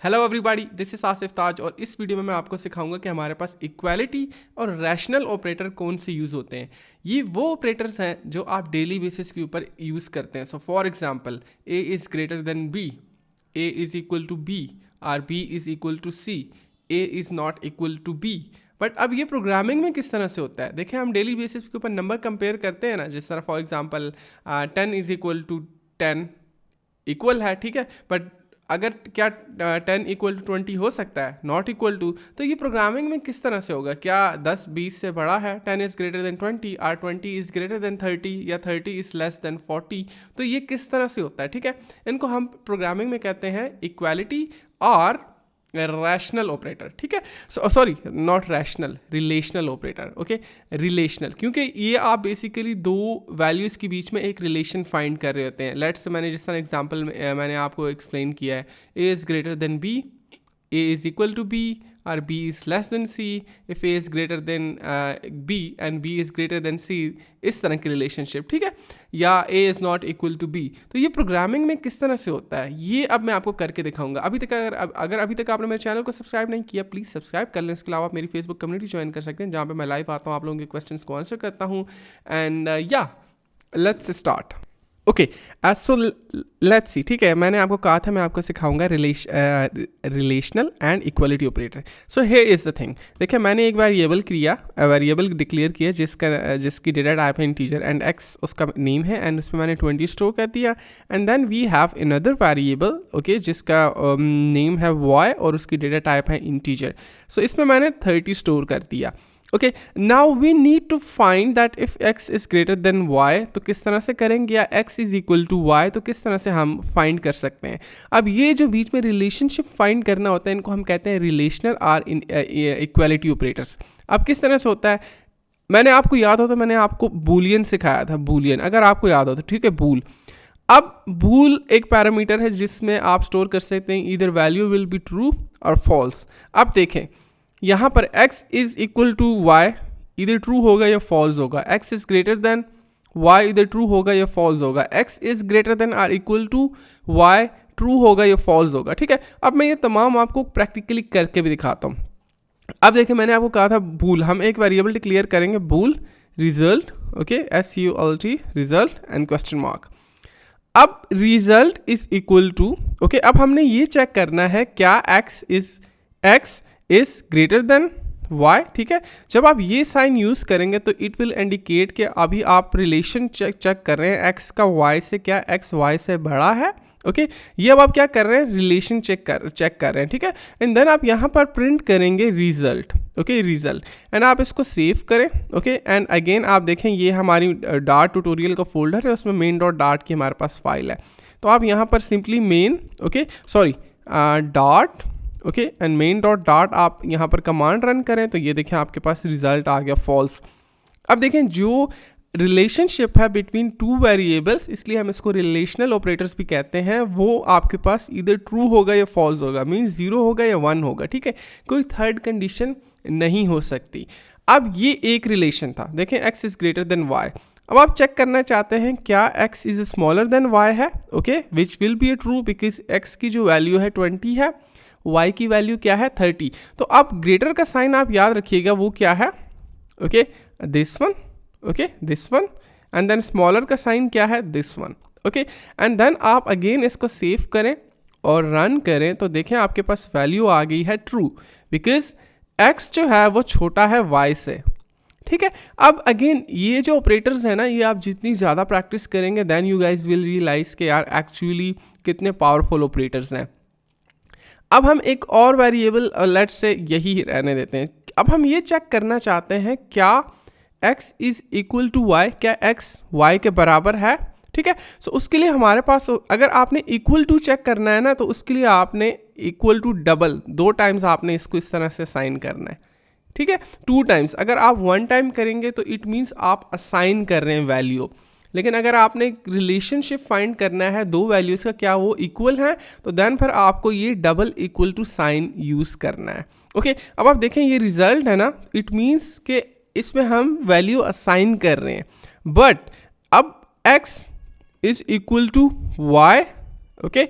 Hello everybody, this is axiftaj और इस video में मैं आपको सिखाऊंगा कि हमारे पास इक्वालिटी और रैशनल ऑपरेटर कौन से यूज़ होते हैं। ये वो ऑपरेटर्स हैं जो आप डेली बेसिस के ऊपर यूज़ करते हैं। So for example, A is greater than B, A is equal to B, or B is equal to C, A is not equal to B. But अब ये प्रोग्रामिंग में किस तरह से होता है, देखिए हम डेली बेसिस के ऊपर नंबर कंपेयर करते हैं ना, जिस तरह for example 10 is equal to 10 equal है, ठीक है। बट अगर क्या 10 इक्वल टू 20 हो सकता है? Not equal to. तो ये प्रोग्रामिंग में किस तरह से होगा? क्या 10 20 से बड़ा है? 10 is greater than 20, or 20 is greater than 30, या 30 इज़ लेस देन 40। तो ये किस तरह से होता है, ठीक है। इनको हम प्रोग्रामिंग में कहते हैं इक्वालिटी और रैशनल ऑपरेटर, ठीक है। Sorry, not rational, relational operator, okay. Relational, क्योंकि ये आप बेसिकली दो वैल्यूज़ के बीच में एक रिलेशन फाइंड कर रहे होते हैं। लेट्स, मैंने जिस तरह एग्जांपल में मैंने आपको एक्सप्लेन किया है, A is greater than B, A is equal to B, और b is less than c, if a is greater than b and b is greater than c, इस तरह की रिलेशनशिप, ठीक है। या a is not equal to b। तो ये programming में किस तरह से होता है, ये अब मैं आपको करके दिखाऊंगा। अभी तक अगर अभी तक आपने मेरे चैनल को सब्सक्राइब नहीं किया, प्लीज़ सब्सक्राइब कर लें। इसके अलावा आप मेरी फेसबुक कम्युनिटी ज्वाइन कर सकते हैं, जहाँ पे मैं लाइव आता हूँ, आप लोगों के क्वेश्चंस को आंसर करता हूँ। एंड या let's start. Okay, so let's see, ठीक है। मैंने आपको कहा था मैं आपको सिखाऊंगा relational and equality operator. So here is the thing, देखिए मैंने एक वेरिएबल डिक्लेयर किया जिसकी डेटा टाइप है इंटीजर एंड एक्स उसका नेम है, एंड उसमें मैंने 20 स्टोर कर दिया। And then we have another variable, okay, जिसका नेम है वाई और उसकी डेटा टाइप है इंटीजर। सो इसमें मैंने 30 स्टोर कर दिया। Okay, now we need to find that if x is greater than y, तो किस तरह से करेंगे, या x is equal to y, तो किस तरह से हम फाइंड कर सकते हैं। अब ये जो बीच में रिलेशनशिप फाइंड करना होता है, इनको हम कहते हैं रिलेशनल और इक्वालिटी ऑपरेटर्स। अब किस तरह से होता है, मैंने आपको याद हो तो मैंने आपको बूलियन सिखाया था, बूलियन, अगर आपको याद हो तो, ठीक है। बूल, अब बूल एक पैरामीटर है जिसमें आप स्टोर कर सकते हैं either value will be true और फॉल्स। अब देखें यहाँ पर x is equal to y, इधर ट्रू होगा या फॉल्स होगा। x is greater than y, इधर ट्रू होगा या फॉल्स होगा। x is greater than or equal to y, true होगा या फॉल्स होगा, ठीक है। अब मैं ये तमाम आपको प्रैक्टिकली करके भी दिखाता हूँ। अब देखिए मैंने आपको कहा था बूल, हम एक वेरिएबल डिक्लेयर करेंगे bool result, okay, SULT result and question mark. अब result is equal to, okay, अब हमने ये चेक करना है क्या x is greater than y, ठीक है। जब आप ये साइन यूज़ करेंगे तो इट विल इंडिकेट कि अभी आप रिलेशन चेक कर रहे हैं x का y से, क्या x y से बड़ा है, ओके। ये अब आप क्या कर रहे हैं, रिलेशन चेक कर रहे हैं, ठीक है। एंड देन आप यहाँ पर प्रिंट करेंगे रिजल्ट, ओके, रिजल्ट, एंड आप इसको सेव करें, ओके। एंड अगेन आप देखें ये हमारी डार्ट ट्यूटोरियल का फोल्डर है, उसमें main.dart की हमारे पास फाइल है। तो आप यहाँ पर simply main, okay, sorry, dot, okay, and main.dart आप यहाँ पर कमांड रन करें तो ये देखें आपके पास रिजल्ट आ गया फॉल्स। अब देखें जो रिलेशनशिप है बिटवीन टू वेरिएबल्स, इसलिए हम इसको रिलेशनल ऑपरेटर्स भी कहते हैं, वो आपके पास इधर ट्रू होगा या फॉल्स होगा, मीन्स 0 होगा या 1 होगा, ठीक है। कोई थर्ड कंडीशन नहीं हो सकती। अब ये एक रिलेशन था, देखें x is greater than y। अब आप चेक करना चाहते हैं क्या x is smaller than y है, okay, which will be A true because x की जो वैल्यू है 20 है, y की वैल्यू क्या है 30। तो अब ग्रेटर का साइन आप याद रखिएगा, वो क्या है, okay, this one, okay, this one, and then smaller का साइन क्या है, this one, okay. And then आप अगेन इसको सेव करें और रन करें तो देखें आपके पास वैल्यू आ गई है ट्रू, बिकॉज x जो है वो छोटा है y से, ठीक है। अब अगेन ये जो ऑपरेटर्स हैं ना, ये आप जितनी ज़्यादा प्रैक्टिस करेंगे then you guys will realise के यार एक्चुअली कितने पावरफुल ऑपरेटर्स हैं। अब हम एक और वेरिएबल लेट्स से यही रहने देते हैं। अब हम ये चेक करना चाहते हैं क्या x is equal to y, क्या x y के बराबर है, ठीक है। सो उसके लिए हमारे पास, अगर आपने इक्वल टू चेक करना है ना, तो उसके लिए आपने इक्वल टू डबल 2 टाइम्स आपने इसको इस तरह से साइन करना है, ठीक है, 2 टाइम्स। अगर आप 1 टाइम करेंगे तो इट मीन्स आप असाइन कर रहे हैं वैल्यू, लेकिन अगर आपने रिलेशनशिप फाइंड करना है दो वैल्यूज़ का, क्या वो इक्वल है, तो देन फिर आपको ये double equal to sign use करना है, ओके। अब आप देखें ये रिजल्ट है ना, इट मीन्स कि इसमें हम वैल्यू असाइन कर रहे हैं, बट अब x is equal to y, okay.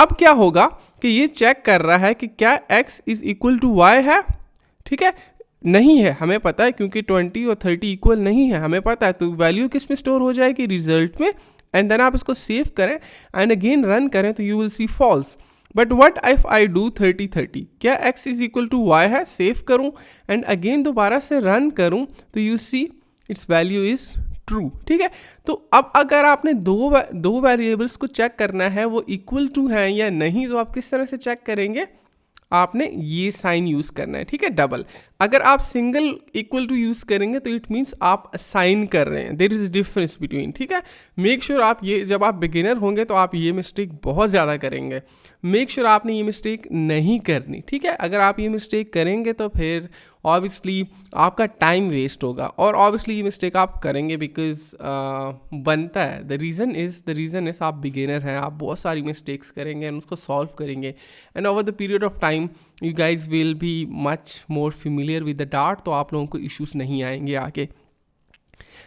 अब क्या होगा कि ये चेक कर रहा है कि क्या x is equal to y है, ठीक है, नहीं है, हमें पता है क्योंकि 20 और 30 इक्वल नहीं है, हमें पता है, तो वैल्यू किस में स्टोर हो जाएगी, रिजल्ट में, एंड देन आप इसको सेव करें एंड अगेन रन करें तो you will see false. But what if I do 30-30, क्या x is equal to y है, सेव करूं एंड अगेन दोबारा से रन करूं तो you see its value is true, ठीक है। तो अब अगर आपने दो वेरिएबल्स को चेक करना है वो इक्वल टू हैं या नहीं, तो आप किस तरह से चेक करेंगे, आपने ये साइन यूज़ करना है, ठीक है, डबल। अगर आप सिंगल इक्वल टू यूज़ करेंगे तो इट मीन्स आप साइन कर रहे हैं, देयर इज़ डिफरेंस बिटवीन, ठीक है। मेक श्योर आप ये, जब आप बिगिनर होंगे तो आप ये मिस्टेक बहुत ज़्यादा करेंगे, मेक श्योर आपने ये मिस्टेक नहीं करनी, ठीक है। अगर आप ये मिस्टेक करेंगे तो फिर ऑब्वियसली आपका टाइम वेस्ट होगा, और ऑब्वियसली ये मिस्टेक आप करेंगे बिकॉज बनता है, द रीज़न इज़ आप बिगिनर हैं, आप बहुत सारी मिस्टेक्स करेंगे एंड उसको सॉल्व करेंगे, and over the period of time you guys will be much more familiar with the dart, तो आप लोगों को इश्यूज नहीं आएंगे आगे।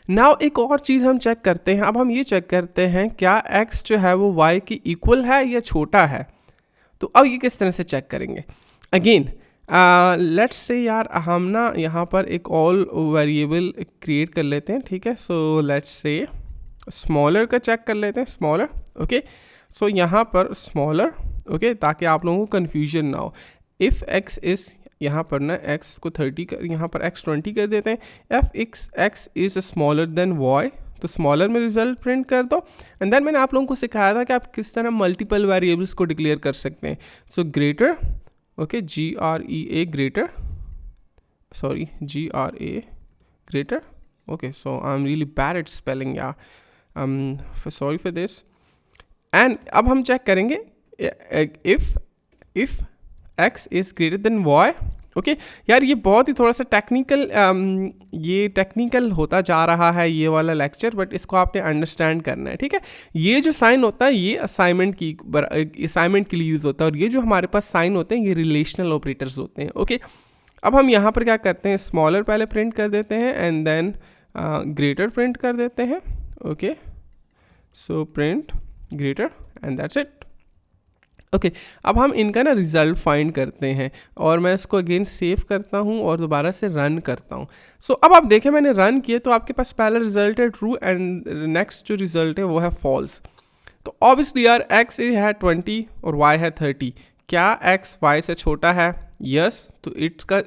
नाउ एक और चीज़ हम चेक करते हैं, अब हम ये चेक करते हैं क्या x जो है वो y की इक्वल है या छोटा है। तो अब ये किस तरह से चेक करेंगे, अगेन लेट्स से यार हम ना यहाँ पर एक ऑल वेरिएबल क्रिएट कर लेते हैं, ठीक है। सो लेट्स से स्मॉलर का चेक कर लेते हैं, स्मॉलर, ओके। सो यहाँ पर स्मॉलर, ओके, ताकि आप लोगों को कन्फ्यूजन ना हो। इफ़ x इज़, यहाँ पर ना x को 30 कर, यहाँ पर x 20 कर देते हैं। F x is smaller than y, तो स्मॉलर में रिजल्ट प्रिंट कर दो, एंड देन मैंने आप लोगों को सिखाया था कि आप किस तरह मल्टीपल वेरिएबल्स को डिक्लेयर कर सकते हैं। So greater, okay, GREA greater, sorry GRA greater, okay, so I am really bad at spelling यार, सॉरी फॉर दिस। एंड अब हम चेक करेंगे if x is greater than y, okay. यार ये बहुत ही थोड़ा सा टेक्निकल होता जा रहा है ये वाला लेक्चर, बट इसको आपने अंडरस्टैंड करना है, ठीक है। ये जो साइन होता है ये असाइनमेंट के लिए यूज़ होता है, और ये जो हमारे पास साइन होते हैं ये रिलेशनल ऑपरेटर्स होते हैं, ओके। अब हम यहाँ पर क्या करते हैं, स्मॉलर पहले प्रिंट कर देते हैं एंड देन ग्रेटर प्रिंट कर देते हैं, okay. So print greater and that's it, okay. अब हम इनका ना रिजल्ट फाइंड करते हैं, और मैं इसको अगेन सेव करता हूँ और दोबारा से रन करता हूँ। सो अब आप देखें मैंने रन किए तो आपके पास पहला रिजल्ट है ट्रू एंड नेक्स्ट जो रिजल्ट है वो है फॉल्स। तो ऑब्वियसली यार x है 20 और y है 30, क्या x y से छोटा है, यस, तो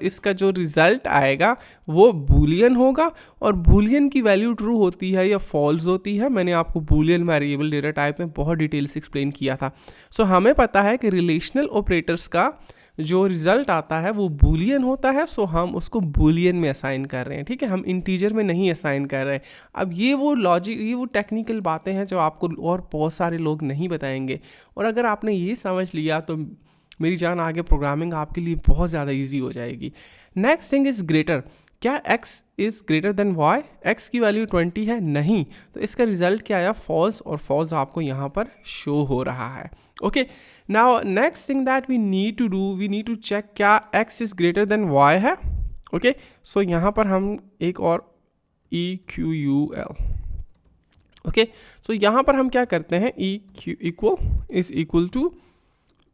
इसका जो रिजल्ट आएगा वो बूलियन होगा, और बूलियन की वैल्यू ट्रू होती है या फॉल्स होती है, मैंने आपको बूलियन वेरिएबल डेटा टाइप में बहुत डिटेल से एक्सप्लेन किया था। सो हमें पता है कि रिलेशनल ऑपरेटर्स का जो रिजल्ट आता है वो बूलियन होता है, सो हम उसको बूलियन में असाइन कर रहे हैं, ठीक है, हम इंटीजर में नहीं असाइन कर रहे हैं। अब ये वो लॉजिक, ये वो टेक्निकल बातें हैं जो आपको और बहुत सारे लोग नहीं बताएंगे, और अगर आपने ये समझ लिया तो मेरी जान आगे प्रोग्रामिंग आपके लिए बहुत ज़्यादा इजी हो जाएगी। नेक्स्ट थिंग इज़ ग्रेटर, क्या x is greater than y, x की वैल्यू 20 है, नहीं, तो इसका रिजल्ट क्या आया, फॉल्स, और फॉल्स आपको यहाँ पर शो हो रहा है, okay. Now next thing that we need to do, we need to check क्या x is greater than y है, ओके। सो यहाँ पर हम एक और EQUL, ओके। सो यहाँ पर हम क्या करते हैं, इक्वल टू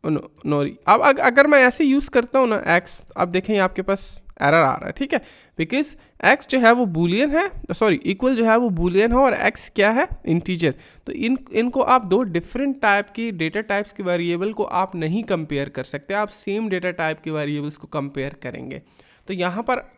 नोरी। अब अगर मैं ऐसे यूज़ करता हूँ ना x, अब देखें आपके पास एरर आ रहा है, ठीक है, बिकॉज x जो है वो बूलियन है, सॉरी इक्वल जो है वो बूलियन है और x क्या है, इंटीजर। तो इनको आप दो डिफरेंट टाइप की डेटा टाइप्स के वेरिएबल को आप नहीं कंपेयर कर सकते, आप सेम डेटा टाइप के वेरिएबल्स को कंपेयर करेंगे। तो यहाँ पर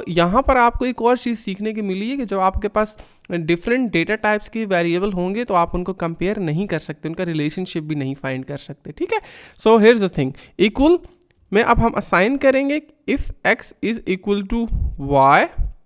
यहाँ पर आपको एक और चीज़ सीखने की मिली है कि जब आपके पास डिफरेंट डेटा टाइप्स के वेरिएबल होंगे तो आप उनको कंपेयर नहीं कर सकते, उनका रिलेशनशिप भी नहीं फाइंड कर सकते, ठीक है। So here's the thing, equal में अब हम असाइन करेंगे if x is equal to y,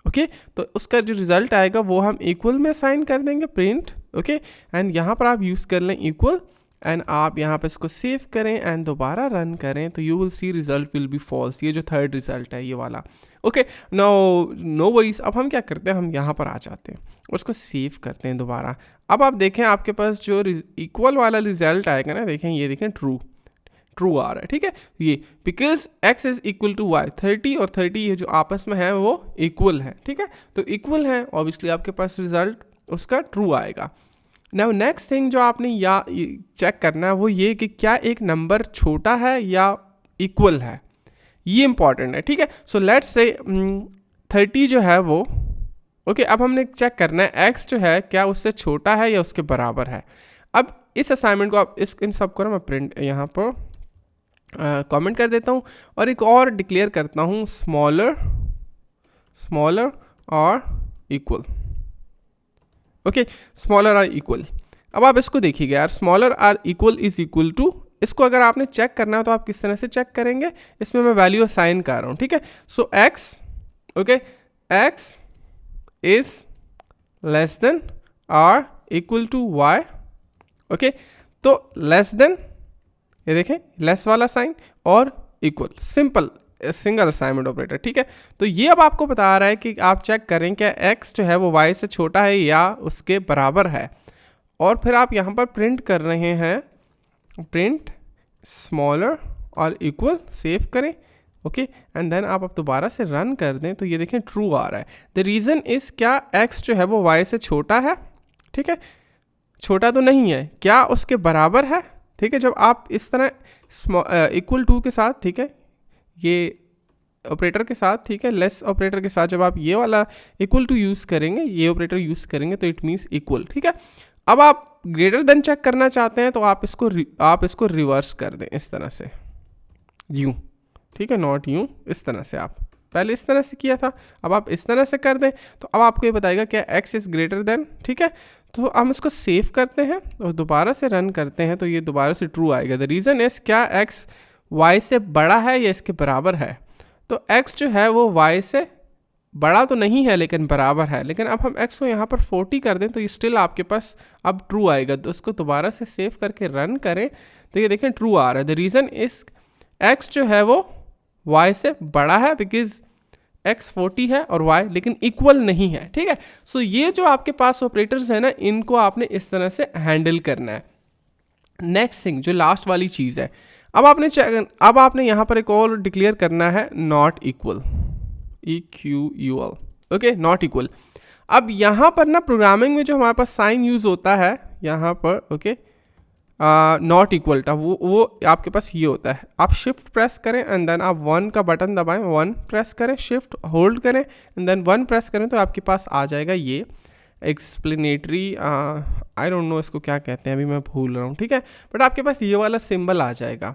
okay, तो उसका जो रिजल्ट आएगा वो हम इक्वल में असाइन कर देंगे, प्रिंट, ओके। एंड यहाँ पर आप यूज़ कर लें इक्वल, एंड आप यहाँ पे इसको सेव करें एंड दोबारा रन करें तो you will see result will be false, ये जो थर्ड रिजल्ट है ये वाला, ओके। No worries. अब हम क्या करते हैं, हम यहाँ पर आ जाते हैं और उसको सेव करते हैं दोबारा। अब आप देखें आपके पास जो इक्वल वाला रिजल्ट आएगा ना, देखें ये देखें ट्रू, ट्रू आ रहा है, ठीक है। ये because x is equal to y, 30 और 30 ये जो आपस में है वो इक्वल है, ठीक है। तो इक्वल है, ऑब्वियसली आपके पास रिजल्ट उसका ट्रू आएगा। नाउ नेक्स्ट थिंग जो आपने या चेक करना है वो ये कि क्या एक नंबर छोटा है या इक्वल है, ये इंपॉर्टेंट है, ठीक है। सो लेट्स से 30 जो है वो ओके अब हमने चेक करना है x जो है क्या उससे छोटा है या उसके बराबर है। अब इस असाइनमेंट को आप इन सब को ना मैं प्रिंट यहाँ पर कमेंट कर देता हूँ और एक और डिक्लेयर करता हूँ, स्मॉलर और equal. Okay, smaller or equal. अब आप इसको देखिएगा यार, smaller or equal is equal to, इसको अगर आपने चेक करना है तो आप किस तरह से चेक करेंगे, इसमें मैं वैल्यू असाइन कर रहा हूँ, ठीक है। So x okay x is less than or equal to y, okay. तो लेस देन, ये देखें लेस वाला साइन और equal, simple single assignment operator, ठीक है। तो ये अब आपको बता रहा है कि आप चेक करें क्या x जो है वो y से छोटा है या उसके बराबर है, और फिर आप यहाँ पर प्रिंट कर रहे हैं, प्रिंट स्मॉलर और इक्वल, सेव करें, ओके एंड देन आप अब दोबारा से रन कर दें तो ये देखें ट्रू आ रहा है। द रीज़न इज़ क्या x जो है वो y से छोटा है, ठीक है, छोटा तो नहीं है, क्या उसके बराबर है, ठीक है। जब आप इस तरह इक्वल टू के साथ, ठीक है, ये ऑपरेटर के साथ, ठीक है, लेस ऑपरेटर के साथ जब आप ये वाला इक्वल टू यूज़ करेंगे, ये ऑपरेटर यूज़ करेंगे तो इट मीन्स इक्वल, ठीक है। अब आप ग्रेटर देन चेक करना चाहते हैं तो आप इसको रिवर्स कर दें इस तरह से, यूँ, ठीक है, नॉट यूँ, इस तरह से। आप पहले इस तरह से किया था, अब आप इस तरह से कर दें तो अब आपको ये बताएगा क्या x इज़ ग्रेटर देन, ठीक है। तो हम इसको सेव करते हैं और दोबारा से रन करते हैं तो ये दोबारा से ट्रू आएगा। द रीज़न इज़ क्या x y से बड़ा है या इसके बराबर है, तो x जो है वो y से बड़ा तो नहीं है लेकिन बराबर है। लेकिन अब हम x को यहाँ पर 40 कर दें तो ये स्टिल आपके पास अब ट्रू आएगा। तो उसको दोबारा से सेव करके रन करें तो ये देखें ट्रू आ रहा है। द रीज़न इज़ x जो है वो y से बड़ा है बिकॉज x 40 है और y लेकिन इक्वल नहीं है, ठीक है। सो ये जो आपके पास ऑपरेटर्स है ना, इनको आपने इस तरह से हैंडल करना है। नेक्स्ट थिंग जो लास्ट वाली चीज़ है, अब आपने यहाँ पर एक और डिक्लेयर करना है, not equal, EQUL, okay, not equal. अब यहाँ पर ना प्रोग्रामिंग में जो हमारे पास साइन यूज़ होता है यहाँ पर, ओके, नॉट इक्वल था, वो आपके पास ये होता है, आप शिफ्ट प्रेस करें एंड देन आप 1 का बटन दबाएं, 1 प्रेस करें, शिफ्ट होल्ड करें एंड देन 1 प्रेस करें तो आपके पास आ जाएगा ये एक्सप्लेनेटरी, आई डोंट नो इसको क्या कहते हैं, अभी मैं भूल रहा हूँ, ठीक है, बट आपके पास ये वाला सिंबल आ जाएगा,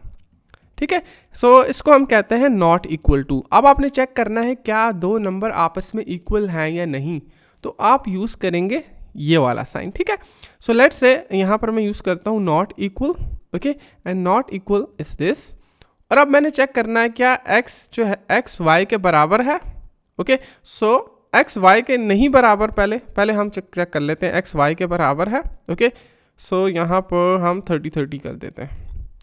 ठीक है। सो इसको हम कहते हैं नॉट इक्वल टू। अब आपने चेक करना है क्या दो नंबर आपस में इक्वल हैं या नहीं, तो आप यूज़ करेंगे ये वाला साइन, ठीक है। सो लेट्स से यहाँ पर मैं यूज़ करता हूँ not equal, okay, and not equal is this. और अब मैंने चेक करना है क्या x जो है x y के बराबर है, ओके। सो x y के नहीं बराबर, पहले हम चेक कर लेते हैं x y के बराबर है, ओके। सो यहाँ पर हम 30 कर देते हैं,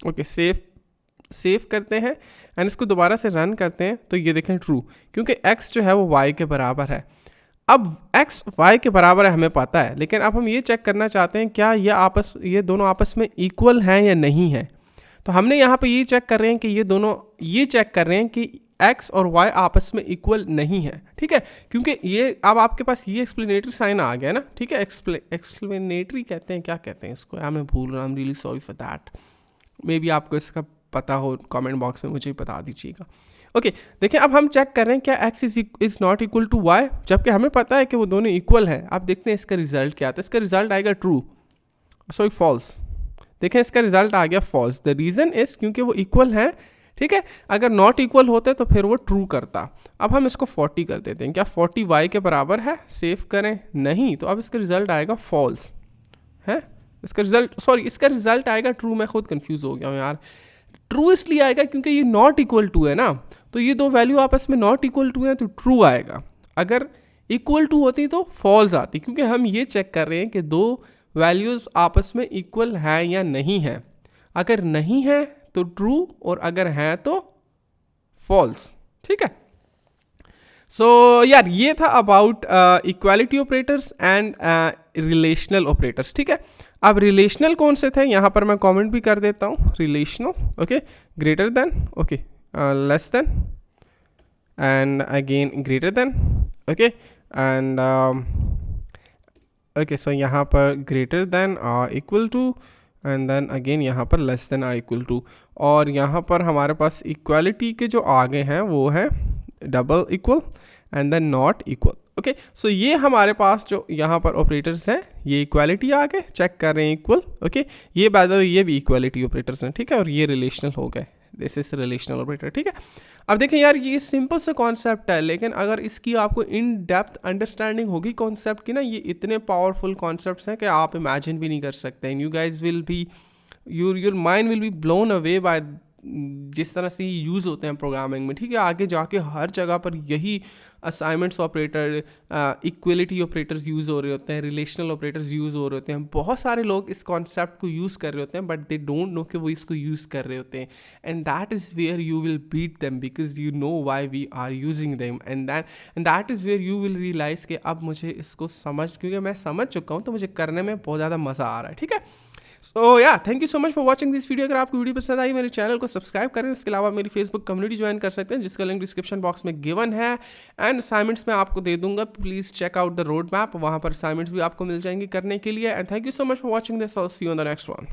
ओके, सेव करते हैं एंड इसको दोबारा से रन करते हैं तो ये देखें ट्रू, क्योंकि x जो है वो y के बराबर है। अब x y के बराबर है हमें पता है, लेकिन अब हम ये चेक करना चाहते हैं क्या ये दोनों आपस में इक्वल हैं या नहीं है। तो हमने यहाँ पे ये चेक कर रहे हैं कि ये चेक कर रहे हैं कि x और y आपस में इक्वल नहीं है, ठीक है, क्योंकि ये अब आपके पास ये एक्सप्लेनेटरी साइन आ गया ना, ठीक है। एक्सप्लेनेटरी कहते हैं, क्या कहते हैं इसको, मैं भूल रहा हूँ, I am really sorry for that, may be आपको इसका पता हो कमेंट बॉक्स में मुझे बता दीजिएगा, ओके। देखिए अब हम चेक कर रहे हैं क्या x is not equal to y, जबकि हमें पता है कि वो दोनों इक्वल है। आप देखते हैं इसका रिजल्ट क्या आता है, इसका रिजल्ट आएगा ट्रू, सॉरी फॉल्स, देखें इसका रिजल्ट आ गया फॉल्स। द रीज़न इज़ क्योंकि वो इक्वल हैं, ठीक है, अगर नॉट इक्वल होते तो फिर वो ट्रू करता। अब हम इसको 40 कर देते हैं, क्या 40 y के बराबर है, सेव करें, नहीं, तो अब इसका रिजल्ट आएगा फॉल्स है, इसका रिजल्ट आएगा ट्रू। मैं खुद कंफ्यूज हो गया हूँ यार, ट्रू इसलिए आएगा क्योंकि ये नॉट इक्वल टू है ना, तो ये दो वैल्यू आपस में नॉट इक्वल टू है तो ट्रू आएगा। अगर इक्वल टू होती तो फॉल्स आती, क्योंकि हम ये चेक कर रहे हैं कि दो वैल्यूज़ आपस में इक्वल हैं या नहीं है। अगर नहीं है तो ट्रू और अगर हैं तो फॉल्स, ठीक है। सो यार ये था about equality operators and relational operators, ठीक है। अब रिलेशनल कौन से थे, यहाँ पर मैं कमेंट भी कर देता हूँ। Relational, okay, greater than, okay, less than, and again greater than, okay, and okay, so यहाँ पर greater than equal to, and then again यहाँ पर लेस देन इक्वल टू, और यहाँ पर हमारे पास इक्वालिटी के जो आगे हैं वो है double equal and then not equal. Okay, so ये हमारे पास जो यहाँ पर ऑपरेटर्स हैं, ये इक्वालिटी आ गए, चेक कर रहे हैं इक्वल, ओके, ये बाय द वे ये भी इक्वालिटी ऑपरेटर्स हैं, ठीक है, और ये रिलेशनल हो गए, दिस इज रिलेशनल ऑपरेटर, ठीक है। अब देखें यार, ये सिंपल सा कॉन्सेप्ट है, लेकिन अगर इसकी आपको इन डेप्थ अंडरस्टैंडिंग होगी कॉन्सेप्ट की ना, ये इतने पावरफुल कॉन्सेप्ट्स हैं कि आप इमेजिन भी नहीं कर सकते। And you guys will be, your mind will be blown away by जिस तरह से यूज़ होते हैं प्रोग्रामिंग में, ठीक है। आगे जाके हर जगह पर यही assignments operator, equality operators use हो रहे होते हैं, रिलेशनल ऑपरेटर्स यूज़ हो रहे होते हैं। बहुत सारे लोग इस कॉन्सेप्ट को यूज़ कर रहे होते हैं, बट दे डोंट नो कि वो इसको यूज़ कर रहे होते हैं। And that is where you will beat them, because you know why we are using them, and that is where you will realise कि अब मुझे इसको क्योंकि मैं समझ चुका हूँ, तो मुझे करने में बहुत ज़्यादा मज़ा आ रहा है, ठीक है। सो या thank you so much for watching this video. अगर आपको वीडियो पसंद आई, मेरे चैनल को सब्सक्राइब करें। इसके अलावा मेरी फेसबुक कम्युनिटी ज्वाइन कर सकते हैं, जिसका लिंक डिस्क्रिप्शन बॉक्स में गिवन है, एंड असाइनमेंट्स मैं आपको दे दूंगा। Please check out the road map, वहाँ पर असाइनमेंट्स भी आपको मिल जाएंगे करने के लिए। And thank you so much for watching this, I will see you on the next one.